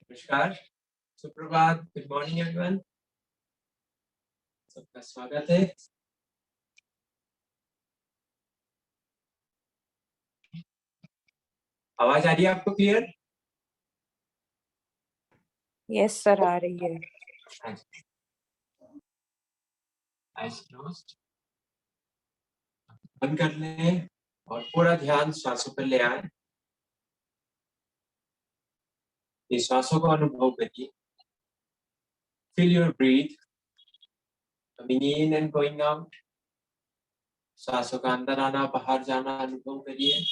नमस्कार, सुप्रभात, good morning everyone. सबका स्वागत है। आवाज आ रही है आपको क्लियर? यस सर, आ रही है। बंद कर लें और पूरा ध्यान श्वासों पर ले आए। ये श्वासों को अनुभव करिए। Feel your breath coming in and going out. श्वासों का अंदर आना बाहर जाना अनुभव करिए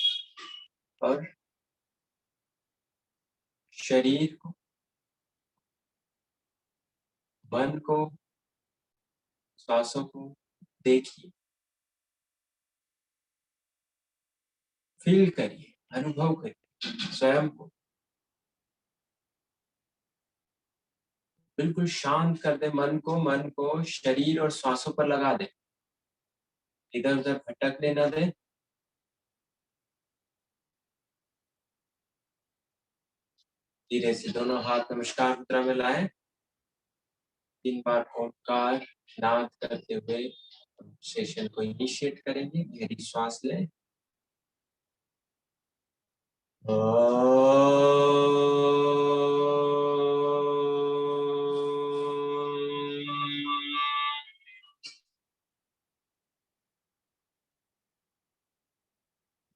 और शरीर को, मन को, श्वासों को देखिए, फील करिए, अनुभव करिए स्वयं को। बिल्कुल शांत कर दे मन को शरीर और श्वासों पर लगा दे, इधर उधर भटकने न दे। धीरे से दोनों हाथ नमस्कार मुद्रा में लाएं। 3 बार ओंकार नाद करते हुए सेशन को इनिशिएट करेंगे। गहरी श्वास लें।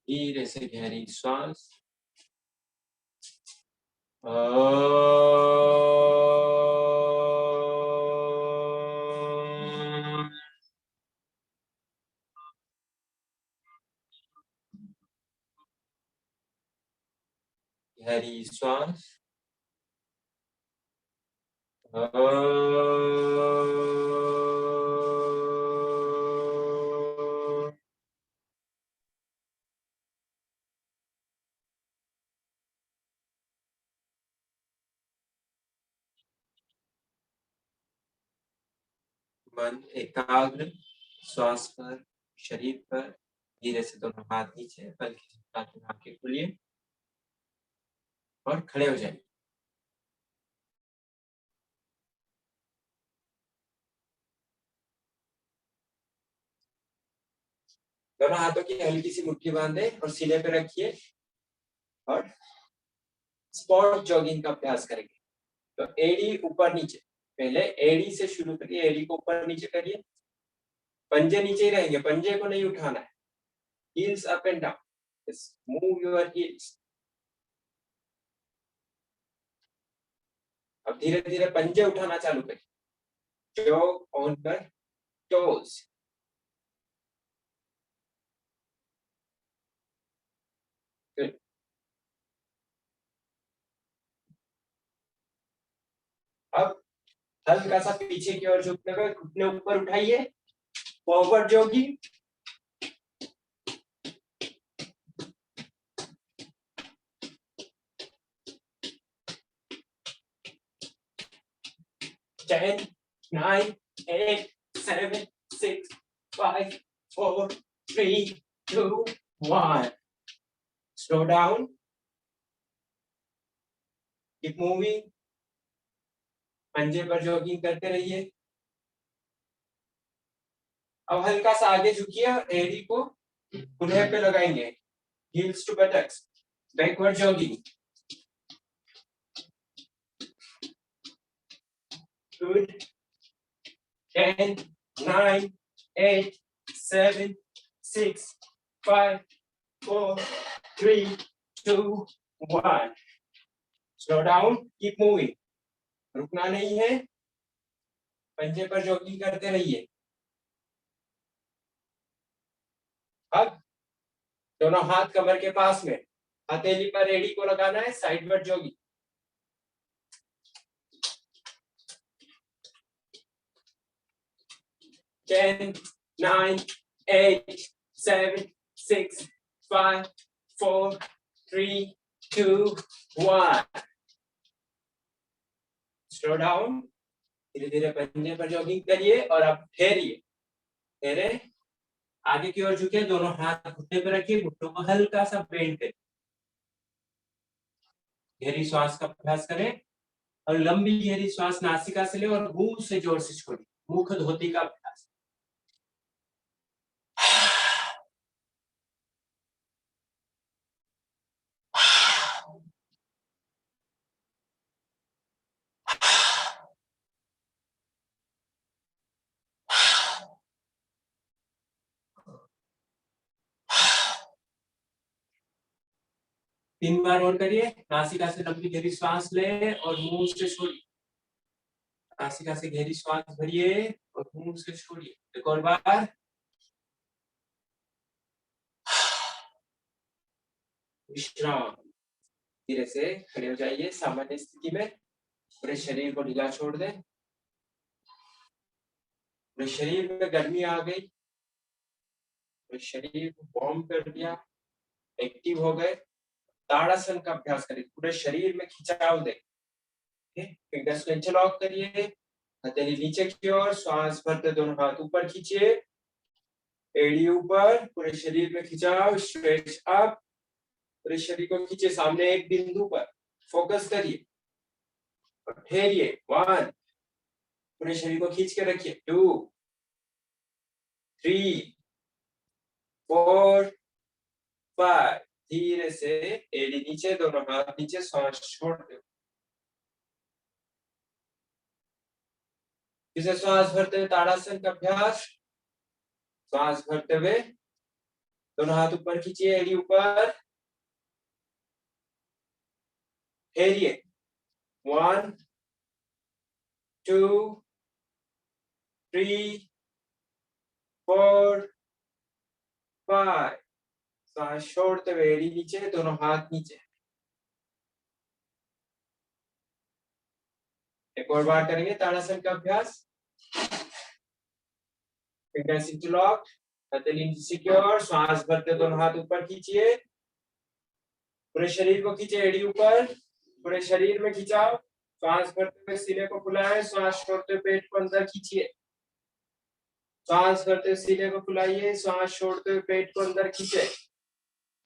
धीरे से गहरी श्वास। गहरी श्वास। मन एकाग्र श्वास पर, शरीर पर। धीरे से दोनों हाथ नीचे, बल्कि आंखें खोलिए और खड़े हो जाइए। दोनों हाथों की हल्की सी मुट्ठी बांधे और सीने पे रखिए और स्पॉट जॉगिंग का अभ्यास करेंगे। तो एड़ी ऊपर नीचे, पहले एड़ी से शुरू करिए, एड़ी को ऊपर नीचे करिए। पंजे नीचे ही रहेंगे, पंजे को नहीं उठाना है। Heels up and down, move your heels. अब धीरे धीरे पंजे उठाना चालू करिए। Jog on your toes. अब हल्का सा पीछे की ओर झुकने पर घुटने ऊपर उठाइए, forward jogging. 10, 9, 8, 7, 6, 5, 4, 3, 2, 1. Slow down. Keep moving. पंजे पर जॉगिंग करते रहिए। अब हल्का सा आगे झुकिए और एड़ी को कुल्हे पे लगाएंगे। Heels to buttocks, backward jogging. Good. 10, 9, 8, 7, 6, 5, 4, 3, 2, 1. Slow down. Keep moving. रुकना नहीं है, पंजे पर जॉगिंग करते रहिए। अब दोनों हाथ कमर के पास में, हथेली पर एड़ी को लगाना है, sideward jogging. Ten, 9, 8, 7, 6, 5, 4, 3, 2, 1. Slow down. धीरे धीरे पंजे पर जॉगिंग करिए और अब ठहरिए। ठहरे, आगे की ओर झुके, दोनों हाथ घुटने पर रखिए, घुटनों को हल्का सा बेंड करिए। गहरी श्वास का अभ्यास करें। और लंबी गहरी श्वास नासिका से ले और मुंह से जोर से छोड़िए। मुख धोती का अभ्यास। तीन बार और करिए। नासिका से लंबी गहरी श्वास ले और मुंह से छोड़िए। नासिका से गहरी श्वास भरिए और मुंह से छोड़िए। एक और बार। विश्राम। धीरे से खड़े हो जाइए सामान्य स्थिति में। पूरे शरीर को ढीला छोड़ दें। पूरे शरीर में गर्मी आ गई। पूरे शरीर को वार्म कर दिया। एक्टिव हो गए। ताड़ासन का अभ्यास करिए। पूरे शरीर में खिंचाव दें। फिंगर्स को इंटरलॉक करिए। हथेली नीचे की ओर। श्वास भरते दोनों हाथ ऊपर खींचिए। एड़ी ऊपर। पूरे शरीर में खिंचाव। Stretch up. पूरे शरीर को खींचे सामने एक बिंदु पर फोकस करिए और ठहरिए। 1 पूरे शरीर को खींच के रखिए। 2 3 4 5 धीरे से एड़ी नीचे, दोनों हाथ नीचे, सांस छोड़ दो। इसे श्वास भरते हुए ताड़ासन का अभ्यास। श्वास भरते हुए दोनों हाथ ऊपर खींचिए, एड़ी ऊपर, ठहरिए। 1 2 3 4 5 सांस छोड़ते हुए एड़ी नीचे, दोनों हाथ नीचे। एक और बार करेंगे ताड़ासन का अभ्यास। फिंगर्स इंटरलॉक, हथेली नीचे की ओर, श्वास भरते दोनों हाथ ऊपर खींचिए। पूरे शरीर को खींचे, एड़ी ऊपर, पूरे शरीर में खिंचाओ। श्वास भरते हुए सीने को फुलाएं, श्वास छोड़ते हुए पेट को अंदर खींचिए। श्वास भरते हुए सीने को फुलाइए, श्वास छोड़ते हुए पेट को अंदर खींचे।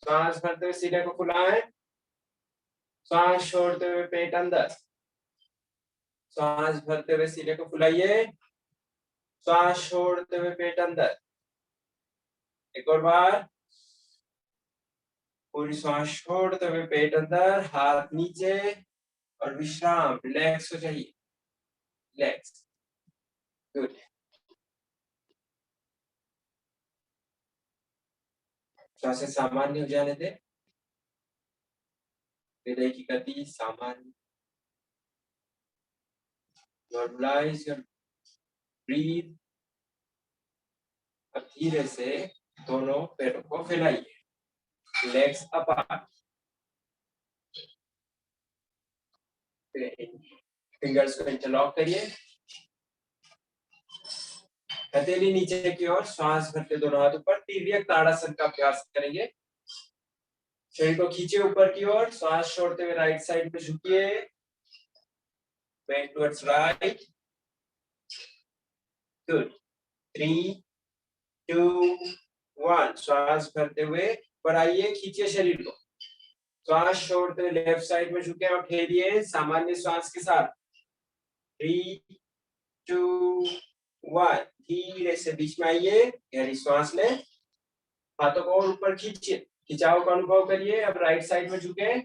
श्वास भरते हुए सीने को फुलाएं, श्वास छोड़ते हुए पेट अंदर। श्वास भरते हुए सीने को फुलाइए, श्वास छोड़ते हुए पेट अंदर। एक और बार। पूरी श्वास छोड़ते हुए पेट अंदर, हाथ नीचे और विश्राम। रिलैक्स हो जाइए। रिलैक्स। गुड। श्वासें सामान्य हो जाने दे। हृदय की गति सामान्य। Normalise your breath. अब धीरे से दोनों पैरों को फैलाइए, लेग्स अपार्ट। फिंगर्स को इंटरलॉक करिए, हथेली नीचे की ओर, श्वास भरते दोनों हाथ ऊपर। तिर्यक ताड़ासन का अभ्यास करेंगे। शरीर को खींचे ऊपर की ओर, श्वास छोड़ते हुए राइट साइड पे झुकिए, बैक टुवर्ड्स राइट। गुड। 3 2 1 श्वास भरते हुए बढ़ाइए, खींचिए शरीर को। श्वास छोड़ते हुए लेफ्ट साइड में झुके और ठहरिए सामान्य श्वास के साथ। 3 2 1 धीरे से बीच में आइए, गहरी श्वास लें, हाथों को और ऊपर खींचिए, खिंचाव का अनुभव करिए। अब राइट साइड में झुके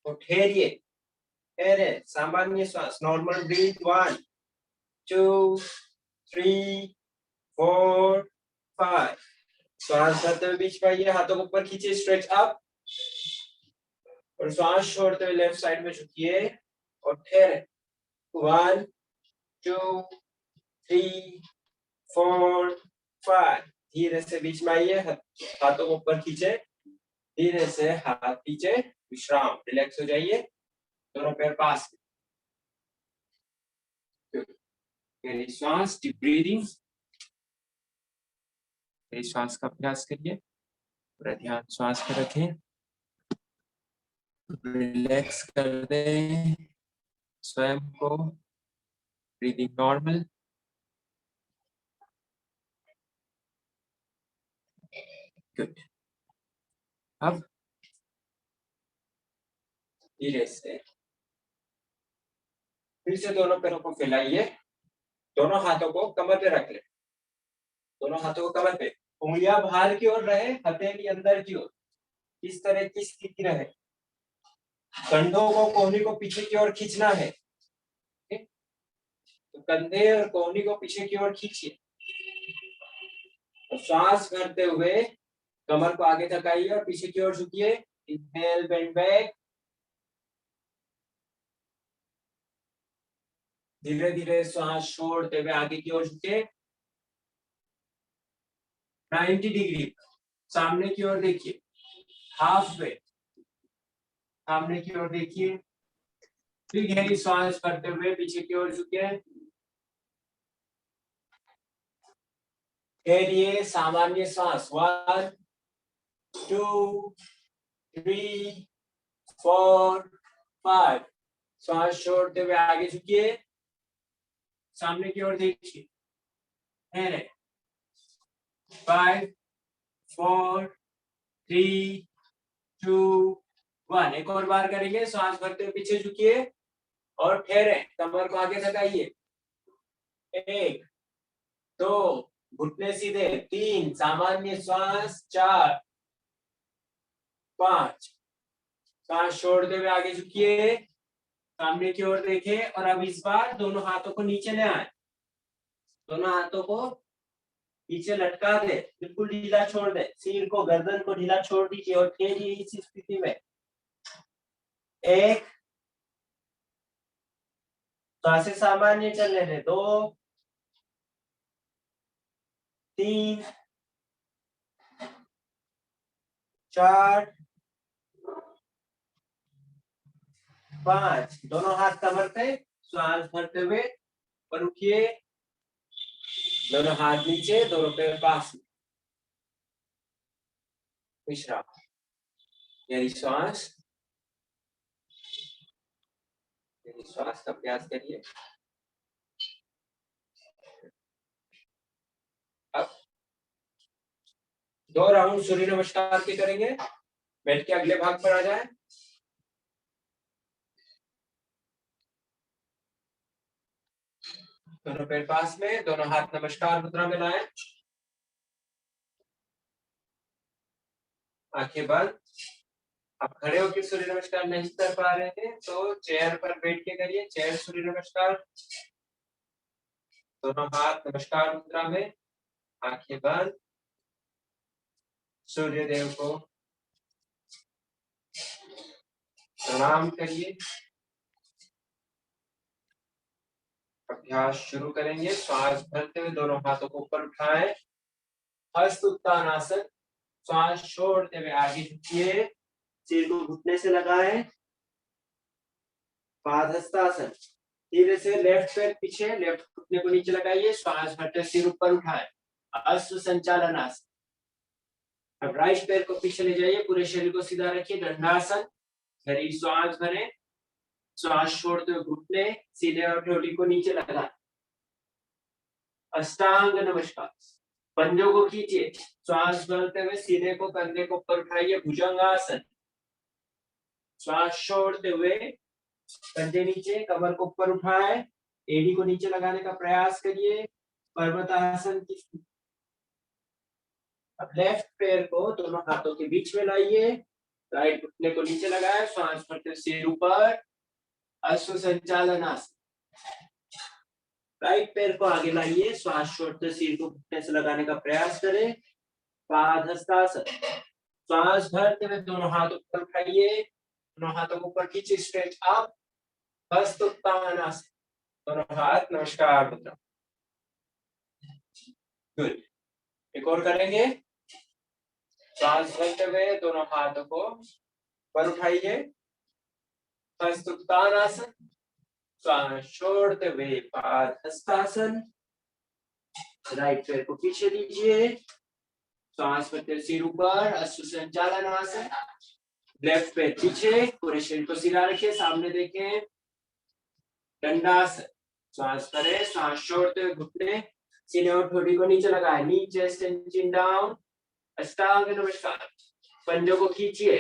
और ठहरिए, ठहरे, सामान्य श्वास, नॉर्मल ब्रीथ। 1 2 3 4 5 श्वास भरते हुए बीच में आइए, हाथों को ऊपर खींचिए, स्ट्रेच अप, और श्वास छोड़ते हुए लेफ्ट साइड में झुकिए और ठहरे। 1 2 3 4 5 धीरे से बीच में आइए, हाथों को ऊपर खींचे, धीरे से हाथ पीछे, विश्राम। रिलैक्स हो जाइए, दोनों पैर पास। गहरी श्वास, डीप ब्रीदिंग। गहरी श्वास का अभ्यास करिए, पूरा ध्यान श्वास पे रखें, रिलैक्स कर दें स्वयं को। Breathing normal. गुड। अब धीरे से फिर से दोनों पैरों को फैलाइए, दोनों हाथों को कमर पे रख ले, दोनों हाथों को कमर पे, उंगलियां बाहर की ओर रहे, हथेली अंदर की ओर, इस तरह की स्थिति रहे। कंधों को, कोहनी को पीछे की ओर खींचना है। तो कंधे और कोहनी को पीछे की ओर खींचिए, तो श्वास भरते हुए कमर को आगे थकाइए और पीछे की ओर झुकिए। इनहेल, बेंड बैक, धीरे धीरे श्वास छोड़ते हुए आगे की ओर झुके, 90 डिग्री सामने की ओर देखिए, हाफ वे सामने की ओर देखिए, फिर गहरी श्वास करते हुए पीछे की ओर झुके, ये सामान्य श्वास 1 2 3 4 5, श्वास छोड़ते हुए आगे झुकिए, सामने की ओर देखिए, 5 4 3 2 1, एक और बार करेंगे। श्वास भरते हुए पीछे झुकिए और ठहरे, कमर को आगे थकाइए, 1 2, घुटने सीधे, 3, सामान्य श्वास, 4 5, श्वास छोड़ते हुए आगे झुकिए, सामने की ओर देखें और अब इस बार दोनों हाथों को नीचे ले आए, दोनों हाथों को नीचे लटका दे, बिल्कुल ढीला छोड़ दे, सिर को, गर्दन को ढीला छोड़ दीजिए और ठहरिए इस स्थिति में। 1, श्वासें सामान्य चलने दे, 2 3 4 5, दोनों हाथ कमर पे, श्वास भरते हुए और उठिए, दोनों हाथ नीचे, दोनों पैर पास में, विश्राम, गहरी श्वास का अभ्यास करिए। अब 2 राउंड सूर्य नमस्कार के करेंगे, बैठ के अगले भाग पर आ जाए। दोनों पैर पास में, दोनों हाथ नमस्कार मुद्रा में लाएं, आंखें बंद। आप खड़े होकर सूर्य नमस्कार नहीं कर पा रहे हैं तो चेयर पर बैठ के करिए, चेयर सूर्य नमस्कार, दोनों हाथ नमस्कार मुद्रा में, आंखें बंद, सूर्य देव को प्रणाम करिए। अभ्यास शुरू करेंगे, श्वास भरते हुए दोनों हाथों को ऊपर उठाएं, हस्त उत्तानासन, श्वास छोड़ते हुए आगे झुकिए, सिर को घुटने से लगाएं, पादहस्तासन, धीरे से लेफ्ट पैर पीछे, लेफ्ट घुटने को नीचे लगाइए, श्वास भरते सिर ऊपर उठाएं, अश्व संचालन आसन। अब राइट पैर को पीछे ले जाइए, पूरे शरीर को सीधा रखिए, दंडासन, गहरी श्वास भरें, श्वास छोड़ते हुए घुटने सीधे और ठोड़ी को नीचे लगाएं, अष्टांग नमस्कार, पंजों को खींचिए, श्वास भरते हुए सीधे को कंधे को ऊपर उठाइए, भुजंगासन, श्वास छोड़ते हुए कंधे नीचे, कमर को ऊपर उठाएं, एड़ी को नीचे लगाने का प्रयास करिए, पर्वतासन की स्थिति। अब लेफ्ट पैर को दोनों हाथों के बीच में लाइए, राइट घुटने को नीचे लगाएं, श्वास भरते हुए सिर ऊपर, अश्व संचालन आसन। राइट पैर को आगे लाइए, श्वास छोड़ते सिर को घुटने से लगाने का प्रयास करें, पादहस्तासन, श्वास भरते हुए दोनों हाथ ऊपर उठाइए, दोनों हाथों को ऊपर खींचिए, स्ट्रेच अप, हस्त उत्तानासन, दोनों हाथ नमस्कार मुद्रा। गुड, एक और करेंगे, श्वास भरते हुए दोनों हाथों को ऊपर उठाइए, हस्त उत्तानासन, श्वास छोड़ते हुए पादहस्तासन, राइट पैर को पीछे लीजिए, श्वास भरते सिर ऊपर, अश्व संचालन आसन, लेफ्ट पैर पीछे, पूरे शरीर को सीधा रखिए, सामने देखें, दंडासन, श्वास करें, श्वास छोड़ते हुए घुटने सीने और ठोड़ी को नीचे लगाएं, नी चेस्ट एंड चिन डाउन, अष्टांग नमस्कार, पंजों को खींचिए,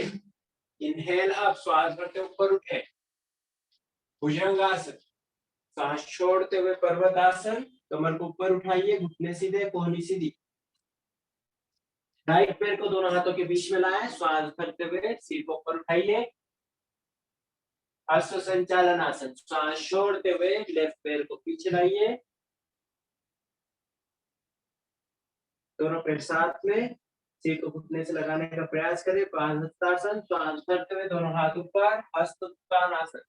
इनहेल अप, श्वास भरते ऊपर उठे, भुजंगासन, सांस छोड़ते हुए पर्वतासन, कमर को ऊपर उठाइए, घुटने सीधे, कोहनी सीधी। राइट पैर को दोनों हाथों के बीच में लाएं, श्वास भरते हुए सिर को ऊपर उठाइए। अश्व संचालन आसन, श्वास छोड़ते हुए लेफ्ट पैर को पीछे लाइए, दोनों पैर साथ में, सिर को घुटने से लगाने का प्रयास करें। पादहस्तासन, श्वास भरते हुए दोनों हाथ ऊपर, हस्तोत्थानासन,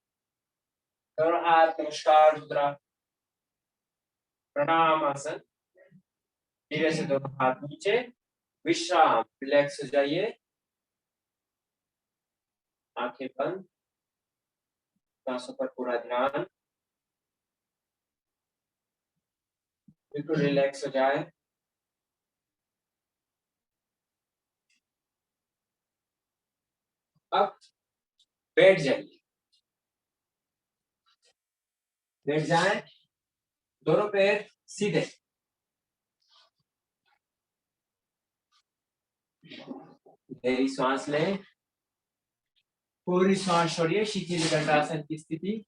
दोनों हाथ नमस्कार मुद्रा, प्रणाम आसन। धीरे से दोनों हाथ नीचे, विश्राम, रिलैक्स हो जाइए, आंखें बंद, सांसों पर पूरा ध्यान, बिल्कुल रिलैक्स हो जाए। अब बैठ जाइए, बैठ जाएं, दोनों पैर सीधे, गहरी सांस लें, पूरी सांस छोड़िए, शिथिल दंडासन की स्थिति,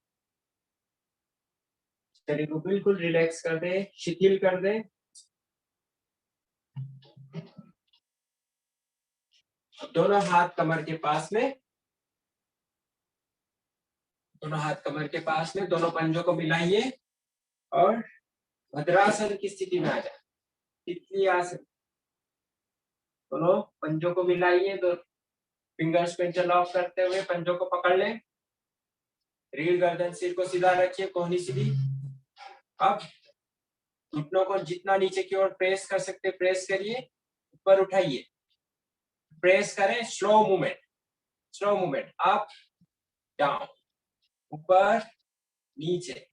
शरीर को बिल्कुल रिलैक्स कर दे, शिथिल कर दे। दोनों हाथ कमर के पास में, दोनों हाथ कमर के पास में, दोनों पंजों को मिलाइए और भद्रासन की स्थिति में आ जाए, तितली आसन। दोनों पंजों को मिलाइए, दो फिंगर्स पे इंटरलॉक करते हुए पंजों को पकड़ लें, रीढ़ गर्दन सिर को सीधा रखिए, कोहनी सीधी। अब घुटनों को जितना नीचे की ओर प्रेस कर सकते प्रेस करिए, ऊपर उठाइए, प्रेस करें, slow movement, slow movement, up down, ऊपर नीचे,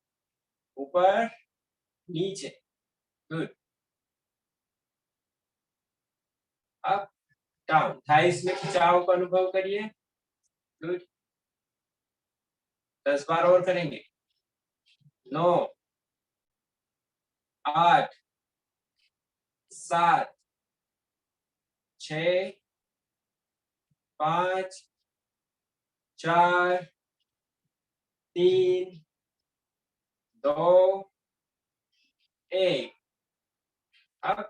ऊपर नीचे, गुड। अप डाउन, थाइस में खिंचाव का अनुभव करिए, गुड। 10 बार और करेंगे। 9, 8, 7, 6, 5, 4, 3, 2, 1। अब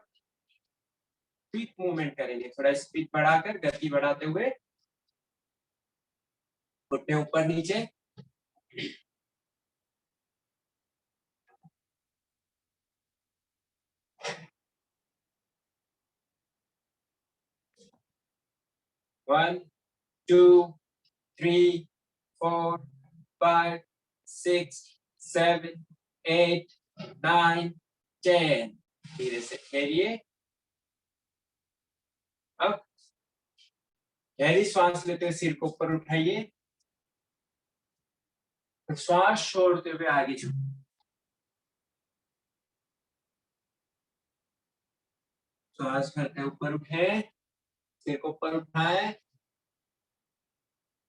क्विक मूवमेंट करेंगे, थोड़ा स्पीड बढ़ाकर, गति बढ़ाते हुए, घुटने ऊपर नीचे, वन, 2, 3, 4, 5, 6, 7, 8, 9, 10। धीरे से ठहरिए। अब गहरी श्वास लेते हुए सिर को ऊपर उठाइए, श्वास छोड़ते हुए आगे झुकिए, श्वास भरते ऊपर उठे, सिर को ऊपर उठाए,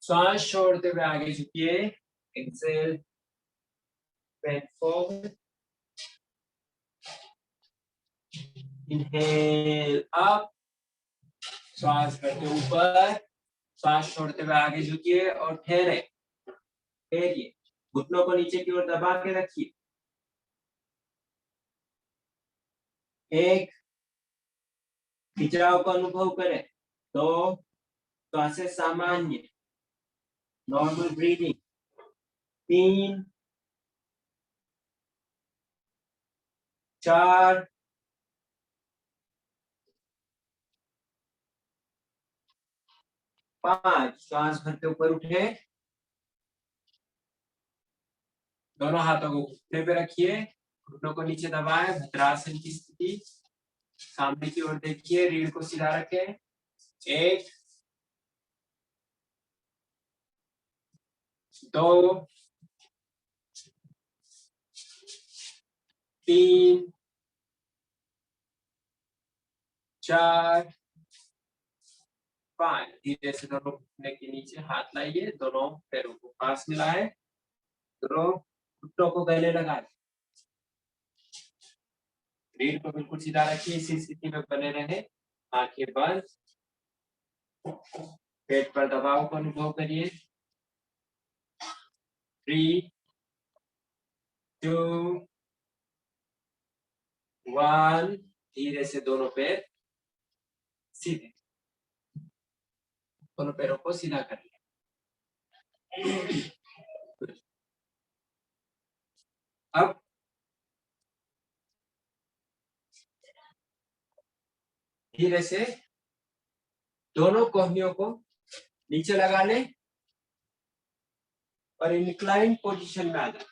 श्वास छोड़ते हुए आगे झुकिए, exhale, bend forward, inhale up, श्वास भरते ऊपर, श्वास छोड़ते हुए आगे झुकिए और ठहरे, ठहरिए, घुटनों को नीचे की ओर दबा के रखिए। 1, खिंचाव का अनुभव करें। 2, श्वासें सामान्य, नॉर्मल ब्रीदिंग। 3, 4, 5, श्वास भरते ऊपर उठे, दोनों हाथों को घुटने पे रखिए, घुटनों को नीचे दबाएं, भद्रासन की स्थिति, सामने की ओर देखिए, रीढ़ को सीधा रखें। 1, 2, 3, 4, 5। धीरे से दोनों घुटने के नीचे हाथ लाइए, दोनों पैरों को पास मिलाएं, दोनों घुटनों को गले लगाएं, रीढ़ को बिल्कुल सीधा रखिए, इसी स्थिति में बने रहे, आंखें बंद, पेट पर दबाव को अनुभव करिए। 3, 2 1 धीरे से दोनों पैर सीधे, दोनों पैरों को सीधा कर लिया। अब धीरे से दोनों कोहनियों को नीचे लगा ले और इंक्लाइन पोजीशन में आ जाए।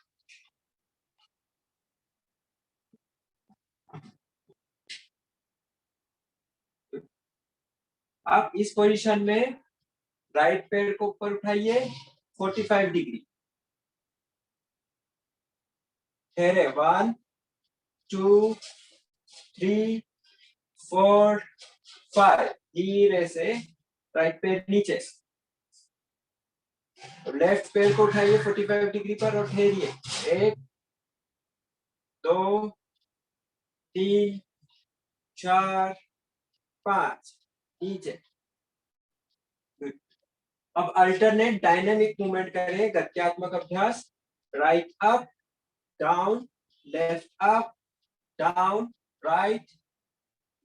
आप इस पोजीशन में राइट पैर को ऊपर उठाइए 45 डिग्री, ठहरे 1 2 3 4 5, धीरे से राइट पैर नीचे, लेफ्ट पैर को उठाइए 45 डिग्री पर और ठहरिए 1 2 3 4 5, नीचे। अब अल्टरनेट डायनेमिक मूवमेंट करें, गत्यात्मक अभ्यास। Right up down, left up down, right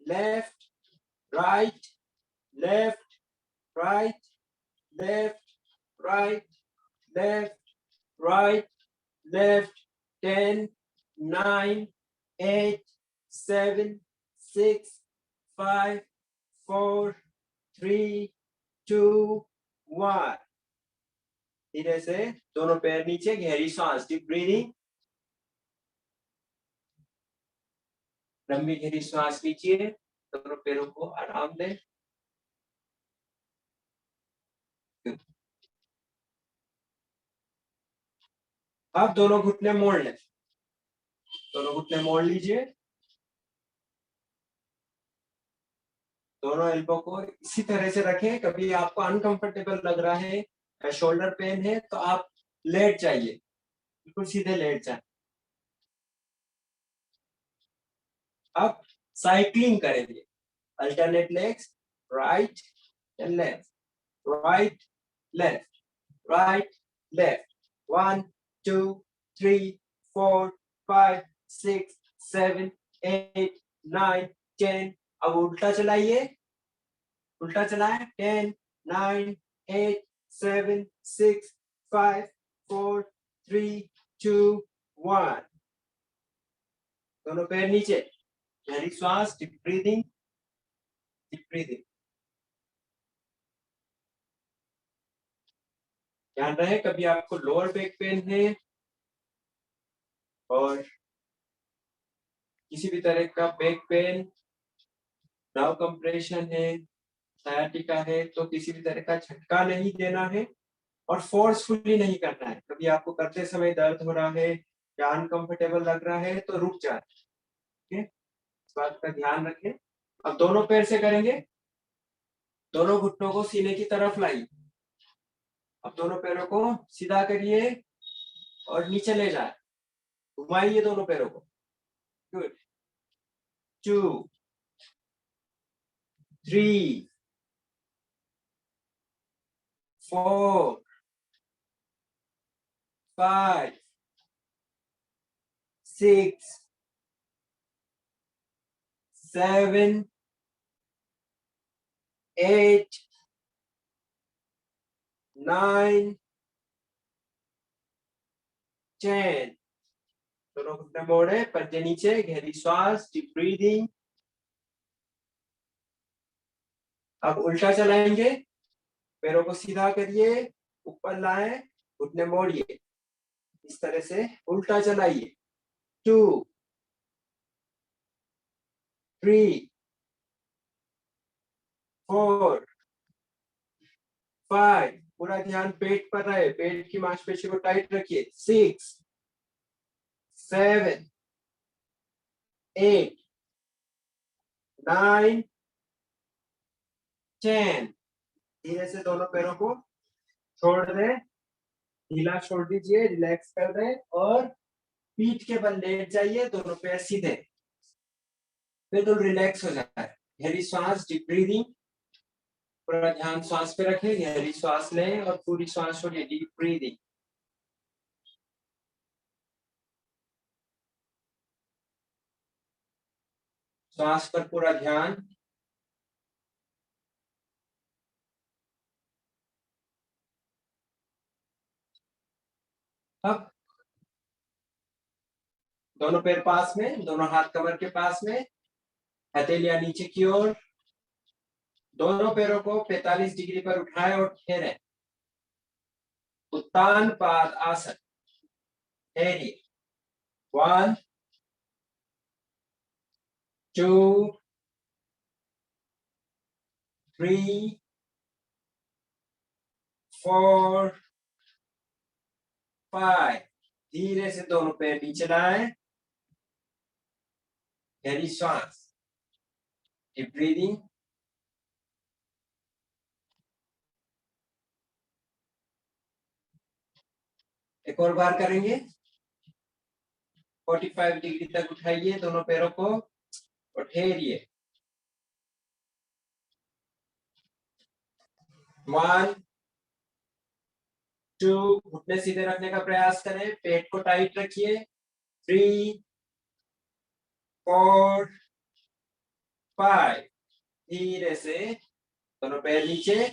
left right left right left right left right left. 10 9 8 7 6 5 4 3 2 1, धीरे से दोनों पैर नीचे, गहरी सांस, डीप ब्रीदिंग, लंबी गहरी सांस लीजिए, दोनों पैरों को आराम दें। अब दोनों घुटने मोड़ लें, दोनों घुटने मोड़ लीजिए, दोनों एल्बो को इसी तरह से रखें। कभी आपको अनकंफर्टेबल लग रहा है या शोल्डर पेन है तो आप लेट जाइए, बिल्कुल सीधे लेट जाए। अब साइक्लिंग करेंगे, alternate legs, right and left, right left, right left, 1 2 3 4 5 6 7 8 9 10। अब उल्टा चलाइए, उल्टा चलाएं, 10 9 8 7 6 5 4 3 2 1, दोनों पैर नीचे, गहरी श्वास, डीप ब्रीदिंग, डीप ब्रीदिंग। ध्यान रहे कभी आपको लोअर बैक पेन है और किसी भी तरह का बैक पेन, नर्व कंप्रेशन है, सायाटिका है, तो किसी भी तरह का झटका नहीं देना है और फोर्सफुली नहीं करना है। कभी आपको करते समय दर्द हो रहा है या अनकंफर्टेबल लग रहा है तो रुक जाए, ठीक है, इस बात का ध्यान रखें। अब दोनों पैर से करेंगे, दोनों घुटनों को सीने की तरफ लाइए, अब दोनों पैरों को सीधा करिए और नीचे ले जाए, घुमाइए दोनों पैरों को, गुड, 2 3 4 5 6 7 8 9 10, दोनों घुटने मोड़े, पंजे नीचे, गहरी श्वास, डीप ब्रीदिंग। अब उल्टा चलाएंगे, पैरों को सीधा करिए, ऊपर लाएं, घुटने मोड़िए, इस तरह से उल्टा चलाइए, 2 3 4 5, पूरा ध्यान पेट पर रहे, पेट की मांसपेशी को टाइट रखिए, 6 7 8 9 10, धीरे से दोनों पैरों को छोड़ दें, ढीला छोड़ दीजिए, रिलैक्स कर दें और पीठ के बल लेट जाइए, दोनों पैर सीधे, बिल्कुल रिलैक्स हो जाता है। गहरी श्वास, डीप ब्रीदिंग, पूरा ध्यान श्वास पे रखें, गहरी श्वास लें और पूरी श्वास छोड़िए, डीप ब्रीदिंग। श्वास पर पूरा ध्यान। अब दोनों पैर पास में, दोनों हाथ कमर के पास में, हथेलियां नीचे की ओर। दोनों पैरों को 45 डिग्री पर उठाएं और ठहरे। उत्तान पाद आसन। ठहरिए। 1 2 3 4 5। धीरे से दोनों पैर नीचे लाएं। गहरी श्वास। Deep breathing. एक और बार करेंगे। 45 डिग्री तक उठाइए दोनों पैरों को और ठहरिए। 1 2। घुटने सीधे रखने का प्रयास करें, पेट को टाइट रखिए। 3 4 5। धीरे से दोनों पैर नीचे,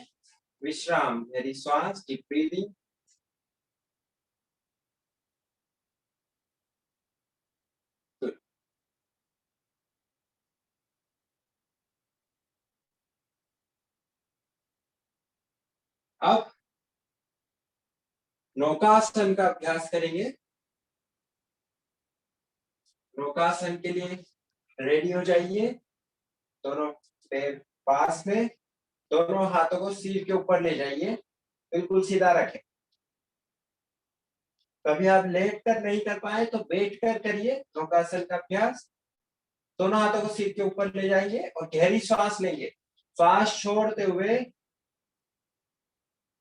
विश्राम। गहरी श्वास, डीप ब्रीदिंग। अब नौकासन का अभ्यास करेंगे। नौकासन के लिए रेडी हो जाइए। दोनों पैर पास में, दोनों हाथों को सिर के ऊपर ले जाइए, बिल्कुल सीधा रखें। कभी आप लेट कर नहीं कर पाए तो बैठ कर करिए नौकासन का अभ्यास। दोनों हाथों को सिर के ऊपर ले जाएंगे और गहरी श्वास लेंगे। श्वास छोड़ते हुए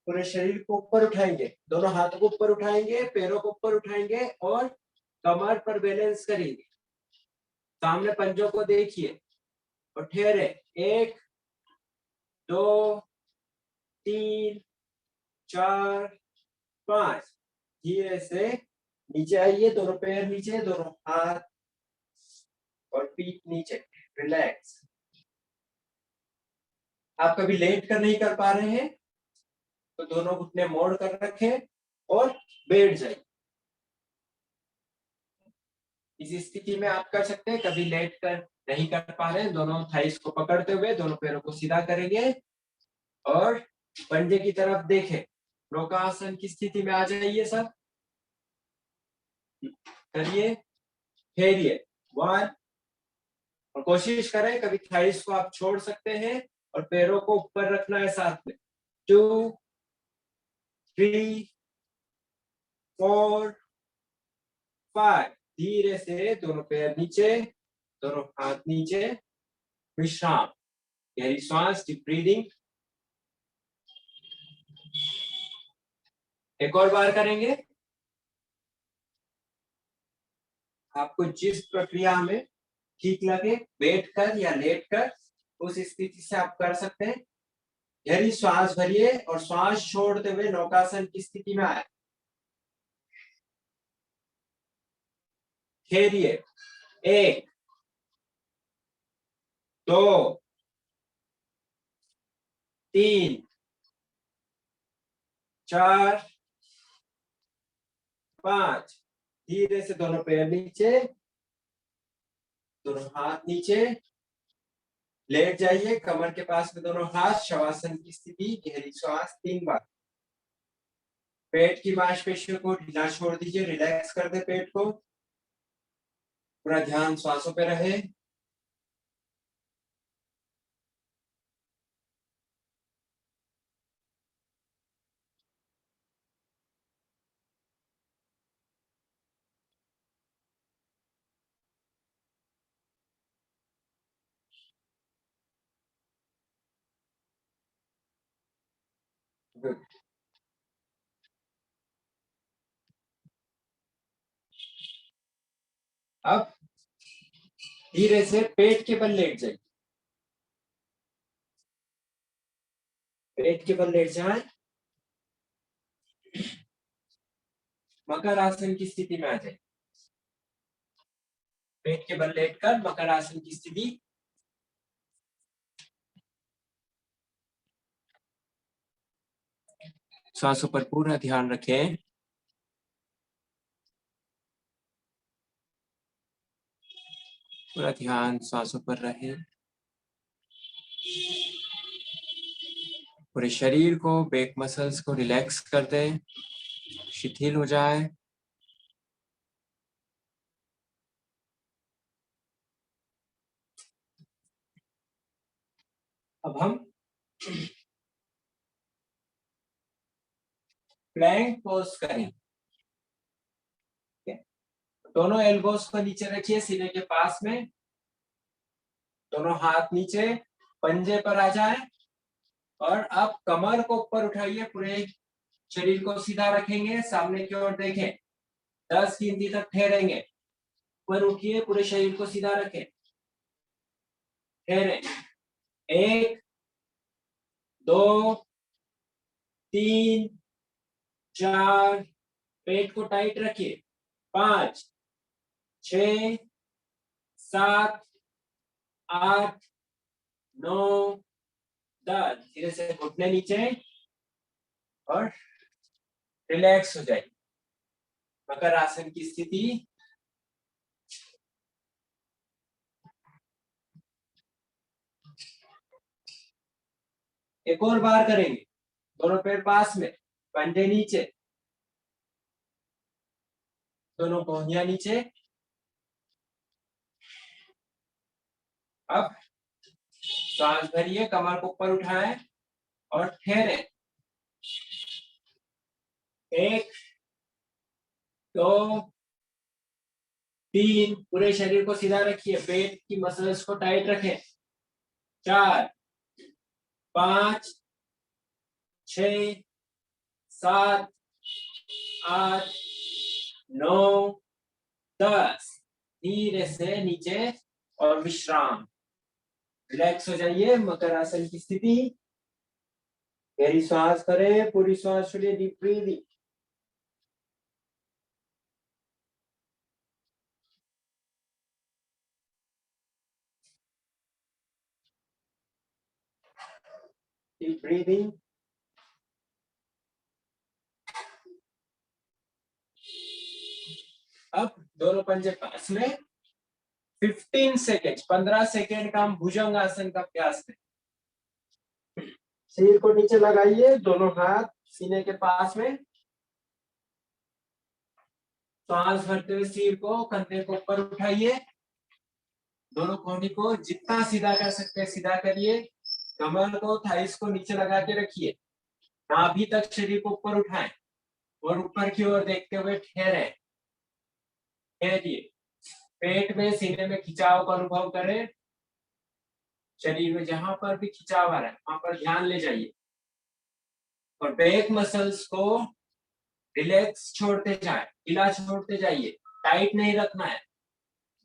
पूरे शरीर को ऊपर उठाएंगे, दोनों हाथों को ऊपर उठाएंगे, पैरों को ऊपर उठाएंगे और कमर पर बैलेंस करेंगे। सामने पंजों को देखिए और ठहरे। 1 2 3 4 5। धीरे से नीचे आइए, दोनों पैर नीचे, दोनों हाथ और पीठ नीचे। रिलैक्स। आप कभी लेट कर नहीं कर पा रहे हैं तो दोनों घुटने मोड़ कर रखें और बैठ जाइए। इस स्थिति में आप कर सकते हैं, कभी लेट कर नहीं कर पा रहे हैं, दोनों थाइस को पकड़ते हुए दोनों पैरों को सीधा करेंगे और पंजे की तरफ देखें। नौकासन की स्थिति में आ जाइए सब। करिए, फेरिए। 1। और कोशिश करें कभी थाइस को आप छोड़ सकते हैं और पैरों को ऊपर रखना है साथ में। 2 3 4 5। धीरे से दोनों पैर नीचे, दोनों हाथ नीचे, विश्राम। गहरी श्वास, डीप ब्रीदिंग। एक और बार करेंगे। आपको जिस प्रक्रिया में ठीक लगे, बैठकर या लेटकर, उस स्थिति से आप कर सकते हैं। गहरी श्वास भरिए और श्वास छोड़ते हुए नौकासन की स्थिति में आए। ठहरिए। 1 2 3 4 5। धीरे से दोनों पैर नीचे, दोनों हाथ नीचे, लेट जाइए, कमर के पास में दोनों हाथ, शवासन की स्थिति। गहरी श्वास 3 बार। पेट की मांसपेशियों को ढीला छोड़ दीजिए, रिलैक्स कर दे पेट को। पूरा ध्यान श्वासों पे रहे। गुड। अब धीरे से पेट के बल लेट जाइए। पेट के बल लेट जाए। मकर आसन की स्थिति में आ जाए। पेट के बल लेटकर मकर आसन की स्थिति। सांसों पर पूरा ध्यान रखें। पूरा ध्यान सांसों पर रहे। पूरे शरीर को, बैक मसल्स को रिलैक्स कर दें, शिथिल हो जाए। अब हम प्लैंक पोज करें। दोनों एल्बोस को नीचे रखिए सीने के पास में, दोनों हाथ नीचे पंजे पर आ जाए और आप कमर को ऊपर उठाइए, पूरे शरीर को सीधा रखेंगे, सामने की ओर देखें, 10 गिनती तक ठहरेंगे, ऊपर उठिए, पूरे शरीर को सीधा रखें, ठहरे, 1 2 3 4, पेट को टाइट रखिए, 5 6 7 8 9 10, धीरे से घुटने नीचे और रिलैक्स हो जाइए। मकर आसन की स्थिति। एक और बार करेंगे, दोनों पैर पास में, पंजे नीचे, दोनों कोहनियां नीचे। अब सांस भरिए, कमर को ऊपर उठाएं और ठहरे, 1 2 3, पूरे शरीर को सीधा रखिए, पेट की मसल्स को टाइट रखें, 4 5 6 7 8 9 10, धीरे से नीचे और विश्राम। रिलैक्स हो जाइए, मकर आसन की स्थिति। गहरी सांस करें, पूरी सांस छोड़िए, डीप ब्रीदिंग। Deep breathing. अब दोनों पंजे पास में, 15 सेकेंड, 15 सेकेंड का हम भुजंग आसन का अभ्यास करें। शरीर को नीचे लगाइए, दोनों हाथ सीने के पास में, सांस भरते हुए सिर को, कंधे को ऊपर उठाइए, दोनों कोहनी को जितना सीधा कर सकते हैं सीधा करिए, कमर को, थाइस को नीचे लगा के रखिए, नाभि तक शरीर को ऊपर उठाएं और ऊपर की ओर देखते हुए ठहरे, ठहरिए, पेट में, सीने में खिंचाव का अनुभव करें, शरीर में जहां पर भी खिंचाव आ रहा है वहां पर ध्यान ले जाइए और बैक मसल्स को रिलैक्स छोड़ते जाए, ढीला छोड़ते जाइए, टाइट नहीं रखना है,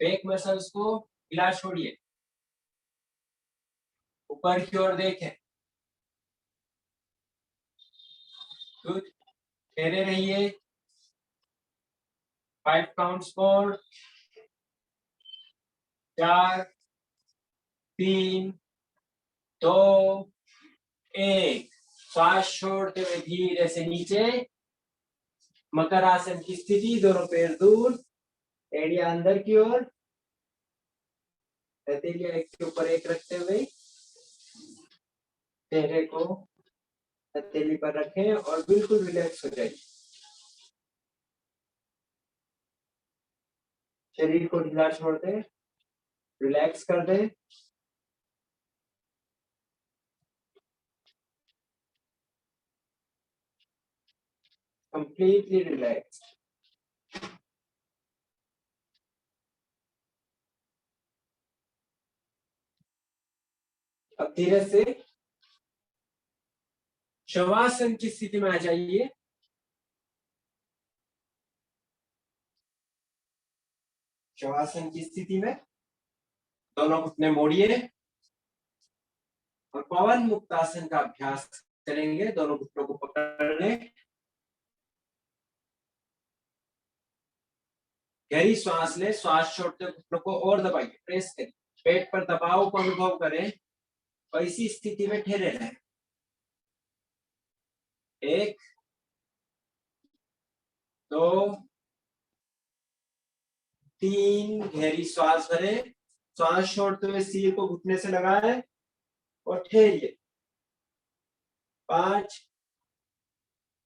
बैक मसल्स को ढीला छोड़िए, ऊपर की ओर देखें, गुड, ठहरे रहिए, 5 काउंट्स फॉर, 4 3 2 1, श्वास छोड़ते हुए धीरे से नीचे, मकर आसन की स्थिति, दोनों पैर दूर, एड़ियां अंदर की ओर, हथेलियां एक के ऊपर एक रखते हुए चेहरे को हथेली पर रखें और बिल्कुल रिलैक्स हो जाइए, शरीर को ढीला छोड़ दें, रिलैक्स कर दें। Completely relax. अब धीरे से शवासन की स्थिति में आ जाइए। शवासन की स्थिति में दोनों घुटने मोड़िए और पवन मुक्तासन का अभ्यास करेंगे, दोनों घुटनों को पकड़ लें, गहरी श्वास लें, श्वास छोड़ते घुटनों को और दबाइए, प्रेस करें, पेट पर दबाव को अनुभव करें और इसी स्थिति में ठहरे रहें। 1 तो 3 गहरी श्वास भरे, श्वास छोड़ते हुए सिर को घुटने से लगाए और ठहरिए। 5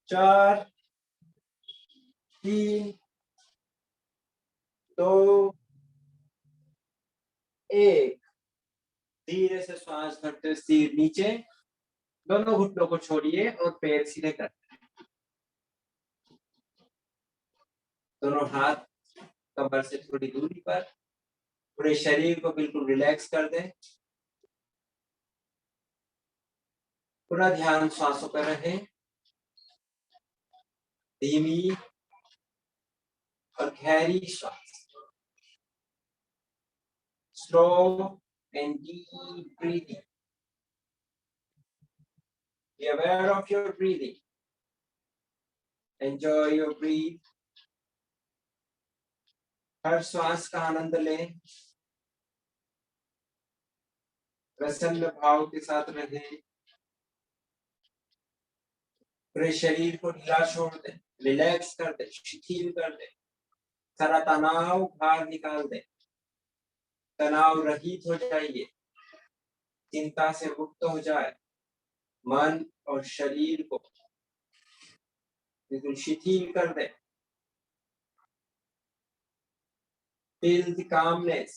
4 3 2 1। धीरे से श्वास भरते हुए सिर नीचे, दोनों घुटनों को छोड़िए और पैर सीधे कर, दोनों हाथ कमर से थोड़ी दूरी पर, पूरे शरीर को बिल्कुल रिलैक्स कर दें। पूरा ध्यान श्वासों पर रहे। धीमी और गहरी श्वास, slow and deep breathing. Be aware of your breathing. Enjoy your breath. हर श्वास का आनंद लें, प्रसन्न भाव के साथ रहें। पूरे शरीर को ढीला छोड़ दें, रिलैक्स कर दें, शिथिल कर दें, सारा तनाव बाहर निकाल दें, तनाव रहित हो जाइए, चिंता से मुक्त हो जाए, मन और शरीर को बिल्कुल शिथिल कर दें। Feel the calmness.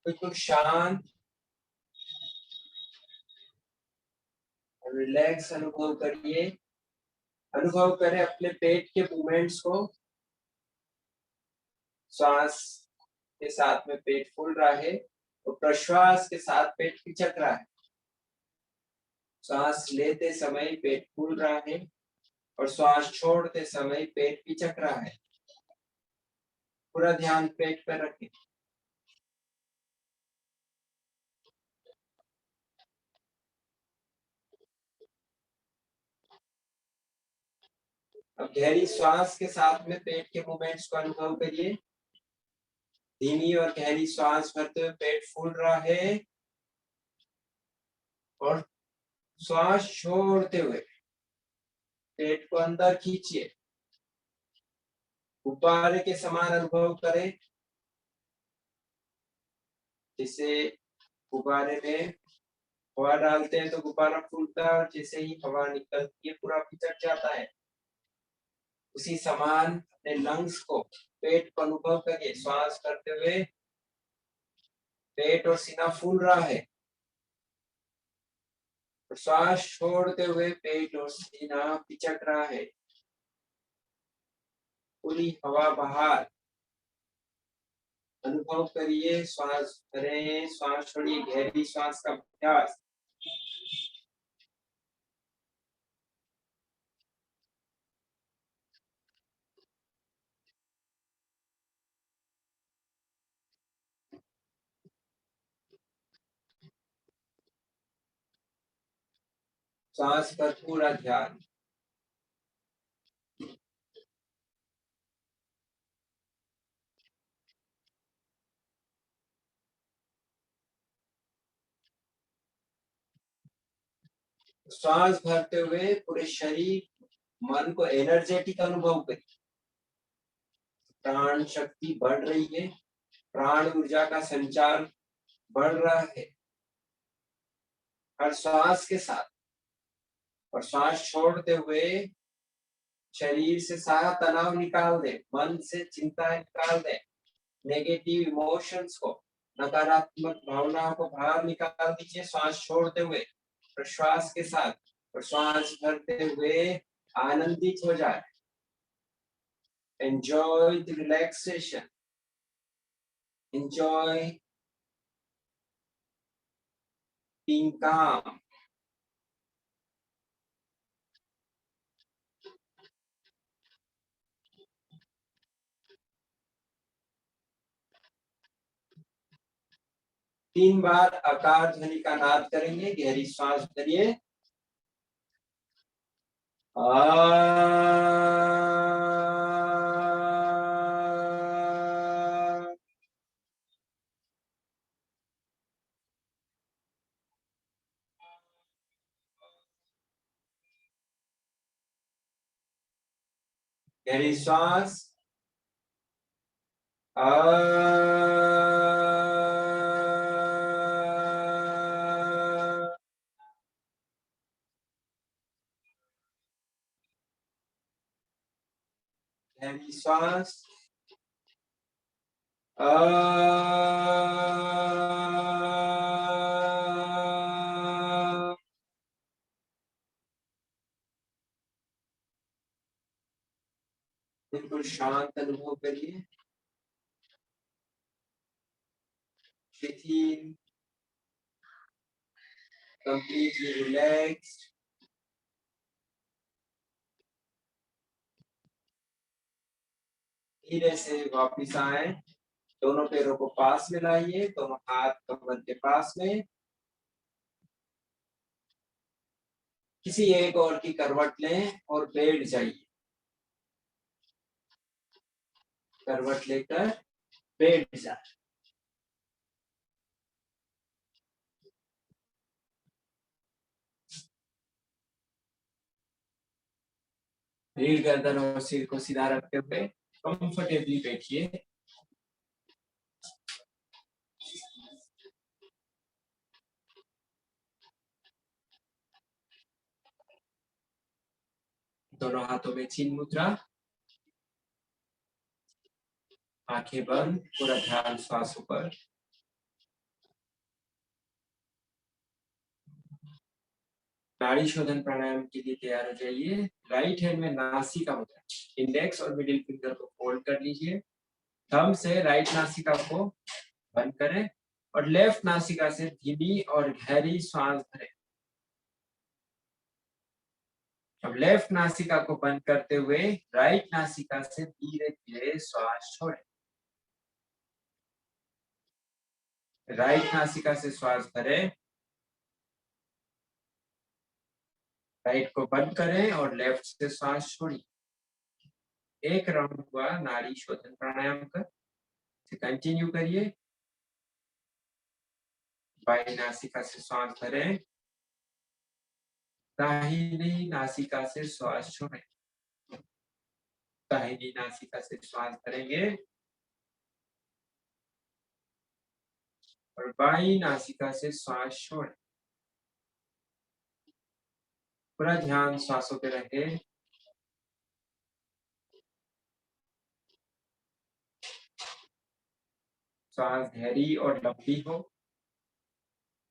बिल्कुल शांत और रिलैक्स अनुभव करिए। अनुभव करें अपने पेट के मूवमेंट्स को। श्वास के साथ में पेट फूल रहा है और प्रश्वास के साथ पेट पिचक रहा है। श्वास लेते समय पेट फूल रहा है और श्वास छोड़ते समय पेट पिचक रहा है। पूरा ध्यान पेट पर रखें। अब गहरी श्वास के साथ में पेट के मूवमेंट्स को अनुभव करिए। धीमी और गहरी श्वास भरते हुए पेट फूल रहा है और श्वास छोड़ते हुए पेट को अंदर खींचिए। गुब्बारे के समान अनुभव करें, जैसे गुब्बारे में हवा डालते हैं तो गुब्बारा फूलता है और जैसे ही हवा निकलती है पूरा पिचक जाता है। उसी समान अपने लंग्स को, पेट को अनुभव करिए। श्वास करते हुए पेट और सीना फूल रहा है, श्वास छोड़ते हुए पेट और सीना पिचक रहा है। पूरी हवा बाहर अनुभव करिए। श्वास भरें, श्वास छोड़िए, गहरी श्वास का अभ्यास। श्वास पर पूरा ध्यान। श्वास भरते हुए पूरे शरीर, मन को एनर्जेटिक अनुभव करिए। प्राण शक्ति बढ़ रही है, प्राण ऊर्जा का संचार बढ़ रहा है हर श्वास के साथ। और श्वास छोड़ते हुए शरीर से सारा तनाव निकाल दे, मन से चिंता निकाल दे, नेगेटिव इमोशंस को, नकारात्मक भावनाओं को बाहर निकाल दीजिए श्वास छोड़ते हुए, प्रश्वास के साथ। और श्वास भरते हुए आनंदित हो जाए। Enjoy the relaxation, enjoy being काम। 3 बार आकार ध्वनि का नाद करेंगे। गहरी सांस भरिए। गहरी श्वास। गहरी श्वास। बिल्कुल शांत अनुभव करिए। शिथिल, completely relaxed। धीरे से वापिस आए। दोनों पैरों को पास में लाइए। दोनों हाथ कमर के पास में। किसी एक और की करवट लें और बैठ जाइए। करवट लेकर बैठ जाए। रीढ़ गर्दन और सिर को सीधा रखते हुए कंफर्टेबली बैठिए। दोनों हाथों में चिन्ह मुद्रा। आंखें बंद। पूरा ध्यान श्वासों पर। नाड़ी शोधन प्राणायाम के लिए तैयार हो जाइए। राइट हैंड में नासिका मुद्रा। इंडेक्स और मिडिल फिंगर को फोल्ड कर लीजिए। थंब से राइट नासिका को बंद करें और लेफ्ट नासिका से धीमी और गहरी श्वास भरें। अब लेफ्ट नासिका को बंद करते हुए राइट नासिका से धीरे धीरे श्वास छोड़ें। राइट नासिका से श्वास भरें। राइट को बंद करें और लेफ्ट से श्वास छोड़िए। एक राउंड हुआ नाड़ी शोधन प्राणायाम का। कंटिन्यू करिए। बाई नासिका से श्वास भरें। दाहिनी नासिका से श्वास छोड़ें। दाहिनी नासिका से श्वास भरेंगे और बाई नासिका से श्वास छोड़ें। पूरा ध्यान श्वासों पे रखे। श्वास गहरी और लंबी हो।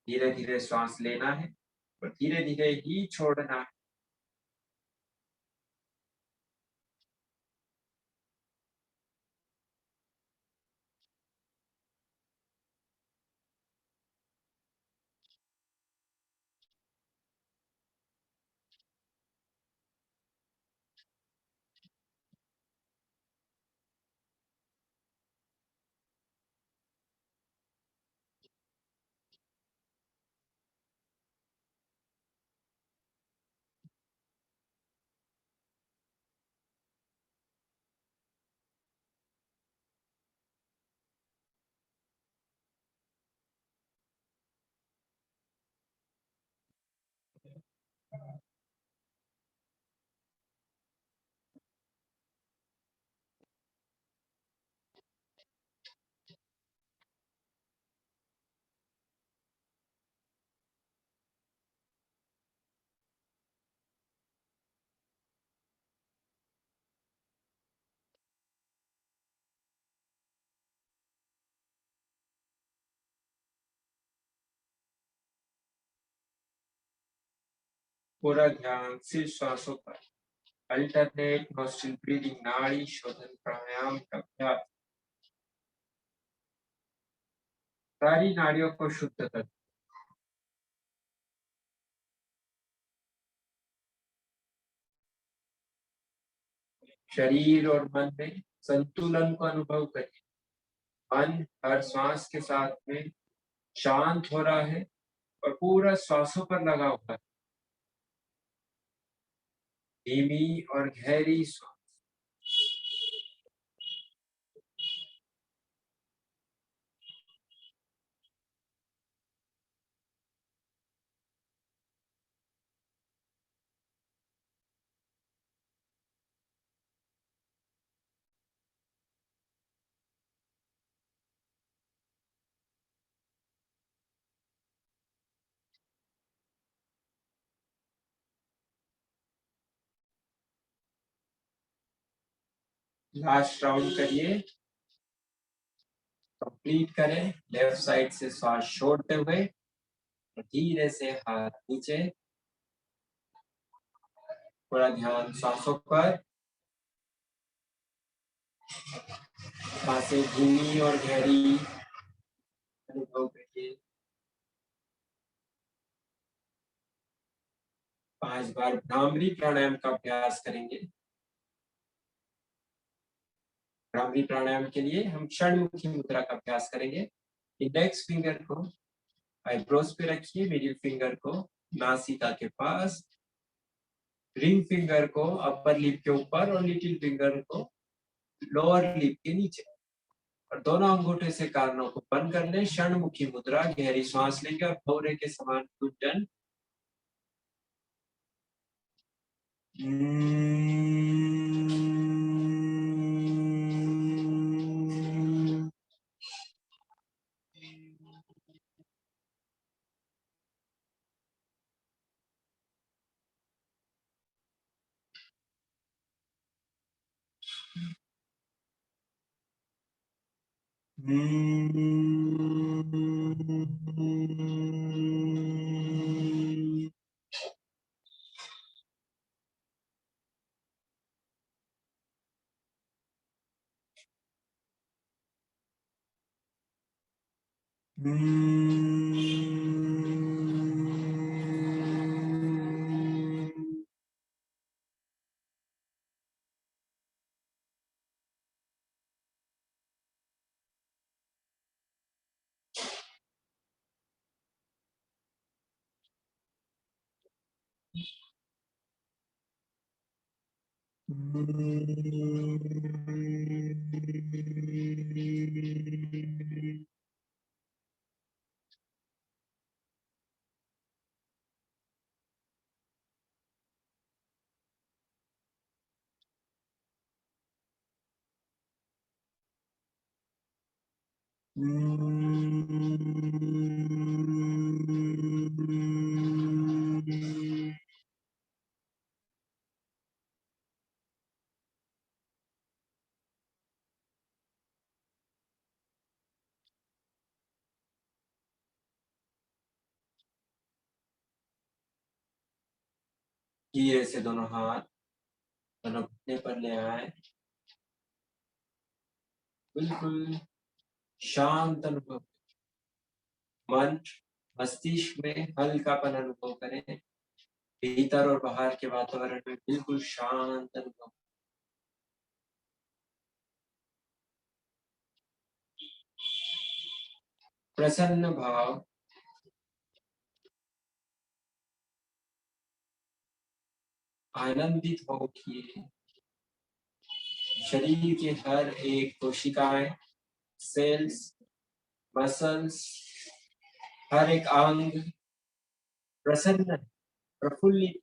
धीरे धीरे श्वास लेना है और धीरे धीरे ही छोड़ना है। पूरा ध्यान सिर्फ श्वासों पर। अल्टरनेट नोस्ट्रिल ब्रीदिंग नाड़ी शोधन प्राणायाम का अभ्यास सारी नाड़ियों को शुद्ध कर। शरीर और मन में संतुलन को अनुभव करिए। मन हर श्वास के साथ में शांत हो रहा है और पूरा श्वासों पर लगा हुआ है। धीमी और गहरी श्वास। लास्ट राउंड करिए, कंप्लीट करें। लेफ्ट साइड से श्वास छोड़ते हुए धीरे से हाथ नीचे, पूरा ध्यान सांसों पर। सांसें धीमी और गहरी अनुभव करिए। 5 बार भ्रामरी प्राणायाम का अभ्यास करेंगे। भ्रामरी प्राणायाम के लिए हम षणमुखी मुद्रा का अभ्यास करेंगे। इंडेक्स फिंगर को आईब्रोज पे रखिए, मिडिल फिंगर को नासिका के पास, रिंग फिंगर को अपर लिप के ऊपर और लिटिल फिंगर को लोअर लिप के नीचे, और दोनों अंगूठे से कानों को बंद कर लें। षणमुखी मुद्रा, गहरी सांस लेंगे और भौरे के समान गुंजन। धीरे से दोनों हाथ दोनों घुटने पर ले आए। बिल्कुल शांत अनुभव, मन मस्तिष्क में हल्कापन अनुभव करें। भीतर और बाहर के वातावरण में बिल्कुल शांत अनुभव। प्रसन्न भाव, आनंदित हो उठिए। शरीर के हर एक कोशिकाएं, सेल्स, मसल्स, हर एक अंग प्रसन्न, प्रफुल्लित।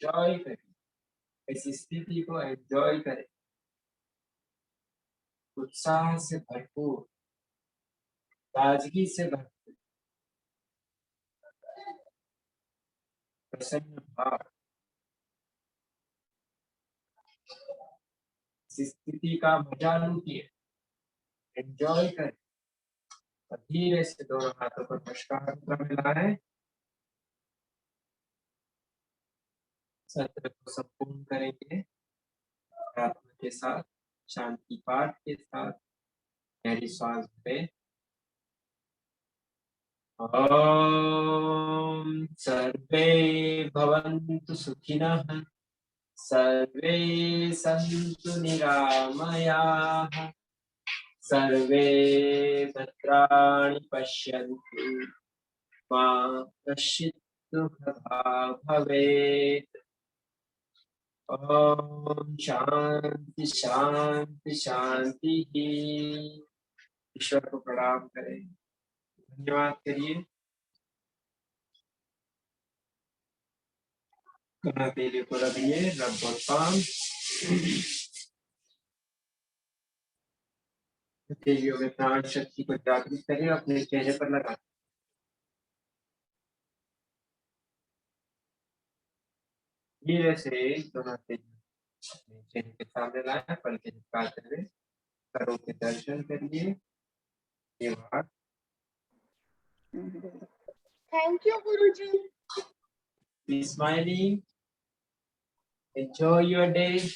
एंजॉय करें, इस स्थिति को एंजॉय करें। उत्साह से भरपूर, ताजगी से भरपूर, प्रसन्न भाव। इस स्थिति का मजा लूटिए, एंजॉय करें। और धीरे से दोनों हाथों पर नमस्कार मुद्रा में लाएं। सत्र को संपूर्ण करेंगे प्रार्थना के साथ, शांति पाठ के साथ। गहरी सांस लें। ओम सर्वे भवन्तु सुखिनः, सर्वे सन्तु निरामयाः सर्वे भद्राणि पश्यन्तु मा कश्चित् दुःखभाग् भवेत्। ओम शांति शांति शांति। ईश्वर को प्रणाम करें, धन्यवाद करिए। दोनों तेली को रखिए, रब बोथ पाम। तेलियों में प्राण शक्ति को जागृत करिए, अपने चेहरे पर लगा। धीरे से दोनों तेली अपने चेहरे के सामने लाए, पल के झपकाते हुए करों के दर्शन करिए। ये बात Thank you, Guruji. be smiling, enjoy your day.